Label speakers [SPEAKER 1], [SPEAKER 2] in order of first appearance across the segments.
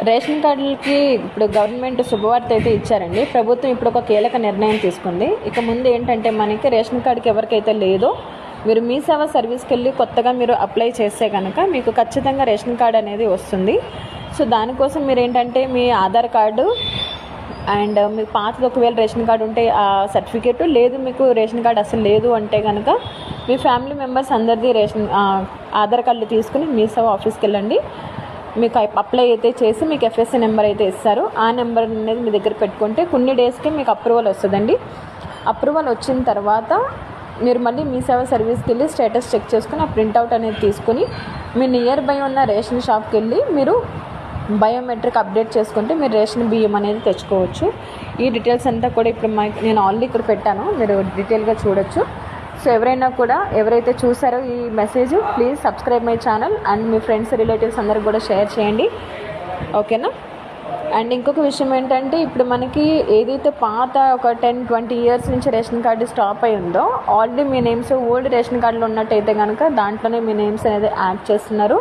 [SPEAKER 1] Ration కార్డులకి ఇప్పుడు government శుభవార్త అయితే ఇచ్చారండి. ప్రభుత్వం ఇప్పుడు ఒక కీలక నిర్ణయం తీసుకుంది. ఇక ముందు ఏంటంటే మనకి రేషన్ కార్డుకి ఎవరికైతే లేదో మీరు మీ సేవ సర్వీస్కి వెళ్ళి కొత్తగా మీరు అప్లై చేస్తే కనుక మీకు ఖచ్చితంగా రేషన్ కార్డు అనేది వస్తుంది. సో దానికోసం మీరు ఏంటంటే మీ ఆధార్ కార్డు అండ్ మీకు పాతది ఒకవేళ రేషన్ కార్డు ఉంటే ఆ సర్టిఫికేట్, లేదు మీకు రేషన్ కార్డు అసలు లేదు అంటే కనుక మీ ఫ్యామిలీ మెంబర్స్ అందరిది ఆధార్ కార్డులు తీసుకుని మీ సేవ ఆఫీస్కి వెళ్ళండి. మీకు అప్లై అయితే చేసి మీకు ఎఫ్ఎస్సి నెంబర్ అయితే ఇస్తారు. ఆ నెంబర్ అనేది మీ దగ్గర పెట్టుకుంటే కొన్ని డేస్కి మీకు అప్రూవల్ వస్తుందండి. అప్రూవల్ వచ్చిన తర్వాత మీరు మళ్ళీ మీ సేవ సర్వీస్కి వెళ్ళి స్టేటస్ చెక్ చేసుకుని ఆ ప్రింట్అవుట్ అనేది తీసుకుని మీ నియర్ బై ఉన్న రేషన్ షాప్కి వెళ్ళి మీరు బయోమెట్రిక్ అప్డేట్ చేసుకుంటే మీరు రేషన్ బియ్యం అనేది తెచ్చుకోవచ్చు. ఈ డీటెయిల్స్ అంతా కూడా ఇప్పుడు నేను ఆల్రెడీ ఇక్కడ పెట్టాను, మీరు డీటెయిల్గా చూడొచ్చు. సో ఎవరైతే చూసారో ఈ message please subscribe my channel and me friends relatives అందరికి కూడా షేర్ చేయండి, ఓకేనా. అండ్ ఇంకొక విషయం ఏంటంటే ఇప్పుడు మనకి ఏదైతే పాత ఒక 10-20 ఇయర్స్ నుంచి రేషన్ కార్డు స్టాప్ అయి ఉందో ఆల్రెడీ మీ నేమ్స్ ఓల్డ్ రేషన్ కార్డులో ఉన్నట్టయితే కనుక దాంట్లోనే మీ నేమ్స్ అనేది యాడ్ చేస్తున్నారు.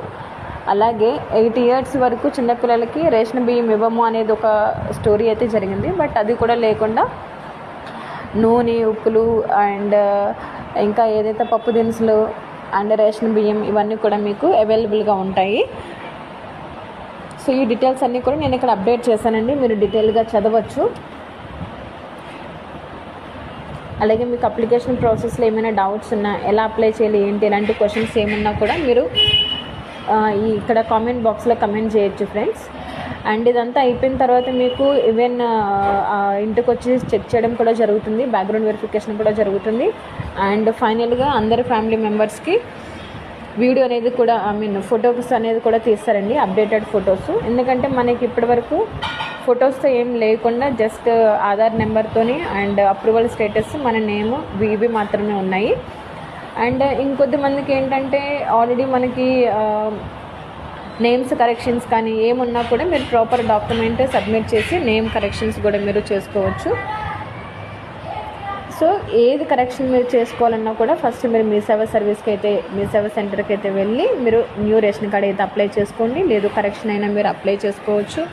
[SPEAKER 1] అలాగే 8 ఇయర్స్ వరకు చిన్నపిల్లలకి రేషన్ బియ్యం ఇవ్వము అనేది ఒక స్టోరీ అయితే జరిగింది. బట్ అది కూడా లేకుండా నూనె, ఉప్పులు అండ్ ఇంకా ఏదైతే పప్పు దినుసులు అండ్ రేషన్ బియ్యం ఇవన్నీ కూడా మీకు అవైలబుల్గా ఉంటాయి. సో ఈ డీటెయిల్స్ అన్నీ కూడా నేను ఇక్కడ అప్డేట్ చేశానండి, మీరు డీటెయిల్గా చదవచ్చు. అలాగే మీకు అప్లికేషన్ ప్రాసెస్లో ఏమైనా డౌట్స్ ఉన్నా, ఎలా అప్లై చేయాలి ఏంటి, ఇలాంటి క్వశ్చన్స్ ఏమున్నా కూడా మీరు ఇక్కడ కామెంట్ బాక్స్లో కమెంట్ చేయొచ్చు ఫ్రెండ్స్. అండ్ ఇదంతా అయిపోయిన తర్వాత మీకు ఈవెన్ ఇంటికి వచ్చి చెక్ చేయడం కూడా జరుగుతుంది, బ్యాక్గ్రౌండ్ వెరిఫికేషన్ కూడా జరుగుతుంది. అండ్ ఫైనల్గా అందరి ఫ్యామిలీ మెంబర్స్కి వీడియో అనేది కూడా ఫొటోస్ అనేది కూడా తీస్తారండి, అప్డేటెడ్ ఫొటోస్. ఎందుకంటే మనకి ఇప్పటివరకు ఫొటోస్తో ఏం లేకుండా జస్ట్ ఆధార్ నెంబర్తోని అండ్ అప్రూవల్ స్టేటస్, మన నేమ్, ఇవి మాత్రమే ఉన్నాయి. అండ్ ఇంకొద్ది మందికి ఏంటంటే ఆల్రెడీ మనకి నేమ్స్ కరెక్షన్స్ కానీ ఏమున్నా కూడా మీరు ప్రాపర్ డాక్యుమెంట్ సబ్మిట్ చేసి నేమ్ కరెక్షన్స్ కూడా మీరు చేసుకోవచ్చు. సో ఏది కరెక్షన్ మీరు చేసుకోవాలన్నా కూడా ఫస్ట్ మీరు మీ సేవ సర్వీస్కి అయితే, మీ సేవ సెంటర్కి అయితే వెళ్ళి మీరు న్యూ రేషన్ కార్డ్ అయితే అప్లై చేసుకోండి. లేదు కరెక్షన్ అయినా మీరు అప్లై చేసుకోవచ్చు.